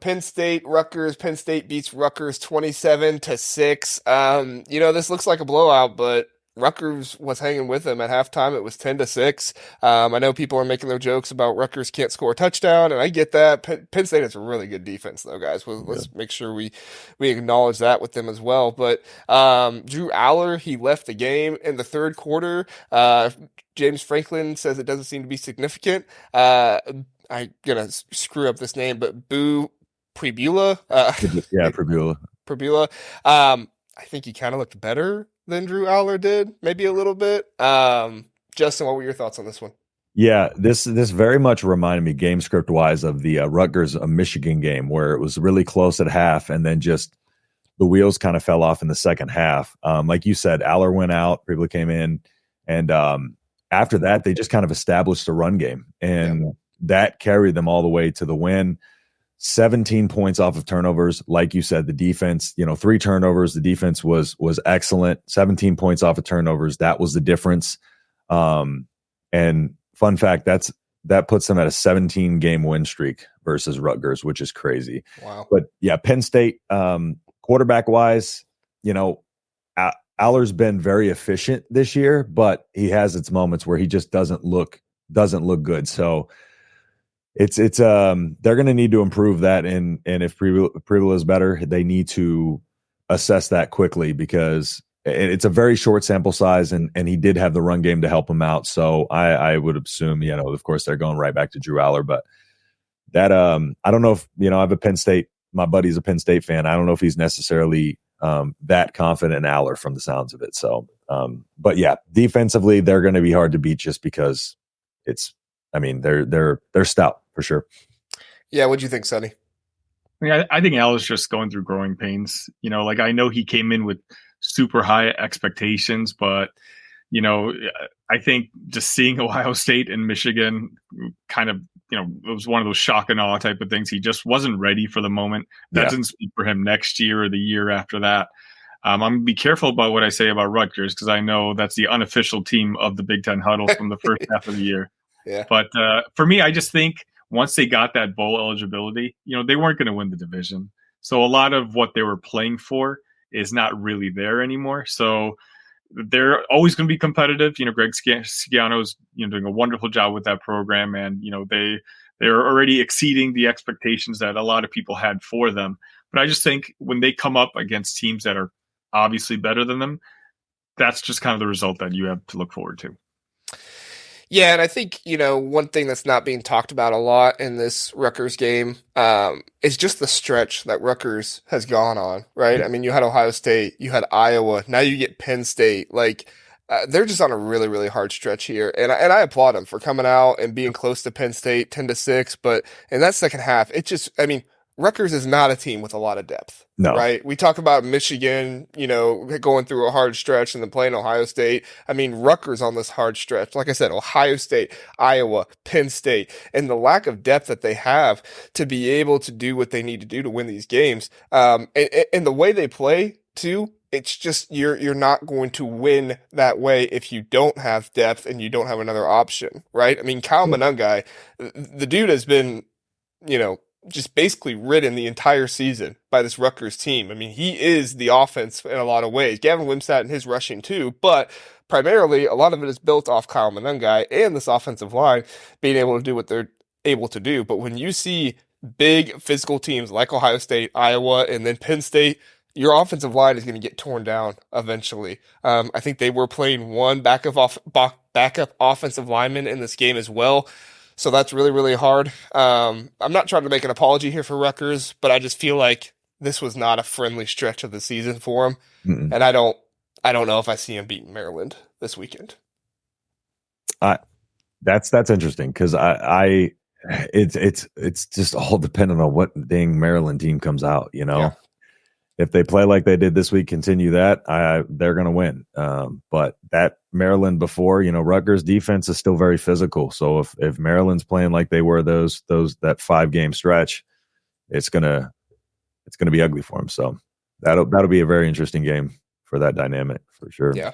Penn State, Rutgers. Penn State beats Rutgers 27-6. This looks like a blowout, but Rutgers was hanging with them at halftime. It was 10-6. I know people are making their jokes about Rutgers can't score a touchdown, and I get that. Penn State has a really good defense, though, guys. Let's make sure we acknowledge that with them as well. But Drew Allar, he left the game in the third quarter. James Franklin says it doesn't seem to be significant. I'm gonna screw up this name, but Beau Pribula. Yeah, Pribula. Pribula. I think he kind of looked better than Drew Allar did, maybe a little bit. Justin, what were your thoughts on this one? Yeah, this very much reminded me game script wise of the Rutgers Michigan game where it was really close at half and then just the wheels kind of fell off in the second half. Like you said, Allar went out, Pribula came in, and after that they just kind of established a run game, and that carried them all the way to the win. 17 points off of turnovers. Like you said, the defense, 3 turnovers. The defense was excellent. 17 points off of turnovers. That was the difference. And fun fact, that puts them at a 17-game win streak versus Rutgers, which is crazy. Wow. But yeah, Penn State, quarterback wise, Allar's been very efficient this year, but he has its moments where he just doesn't look good. So it's they're going to need to improve that, and if Pribula is better, they need to assess that quickly because it's a very short sample size, and he did have the run game to help him out. So I would assume, of course they're going right back to Drew Allar, but that I don't know if I have a Penn State. My buddy's a Penn State fan. I don't know if he's necessarily that confident in Allar from the sounds of it. So, but yeah, defensively they're going to be hard to beat just because they're stout for sure. Yeah, what'd you think, Sonny? I think Allar's just going through growing pains. I know he came in with super high expectations, but I think just seeing Ohio State and Michigan kind of, it was one of those shock and awe type of things. He just wasn't ready for the moment. That doesn't speak for him next year or the year after that. I'm going to be careful about what I say about Rutgers because I know that's the unofficial team of the Big Ten Huddle from the first half of the year. Yeah. But for me, I just think once they got that bowl eligibility, they weren't going to win the division. So a lot of what they were playing for is not really there anymore. So they're always going to be competitive. Greg Schiano's doing a wonderful job with that program, and they're already exceeding the expectations that a lot of people had for them. But I just think when they come up against teams that are obviously better than them, that's just kind of the result that you have to look forward to. Yeah, and I think, one thing that's not being talked about a lot in this Rutgers game is just the stretch that Rutgers has gone on, right? I mean, you had Ohio State, you had Iowa, now you get Penn State. They're just on a really, really hard stretch here. And I applaud them for coming out and being close to Penn State 10-6. But in that second half, Rutgers is not a team with a lot of depth. No. Right? We talk about Michigan, going through a hard stretch and then playing Ohio State. I mean, Rutgers on this hard stretch. Like I said, Ohio State, Iowa, Penn State, and the lack of depth that they have to be able to do what they need to do to win these games. And the way they play, too, it's just you're not going to win that way if you don't have depth and you don't have another option, right? I mean, Kyle Monangai, the dude has been, just basically ridden the entire season by this Rutgers team. I mean, he is the offense in a lot of ways. Gavin Wimsatt and his rushing too, but primarily a lot of it is built off Kyle Monangai and this offensive line being able to do what they're able to do. But when you see big physical teams like Ohio State, Iowa, and then Penn State, your offensive line is going to get torn down eventually. I think they were playing one backup offensive lineman in this game as well. So that's really, really hard. I'm not trying to make an apology here for Rutgers, but I just feel like this was not a friendly stretch of the season for them. Mm-mm. And I don't know if I see them beating Maryland this weekend. That's interesting because it's just all dependent on what dang Maryland team comes out. Yeah. If they play like they did this week, continue that, they're going to win. But that Maryland before, Rutgers defense is still very physical. So if Maryland's playing like they were that 5-game stretch, it's gonna be ugly for them. So that'll be a very interesting game for that dynamic for sure. Yeah.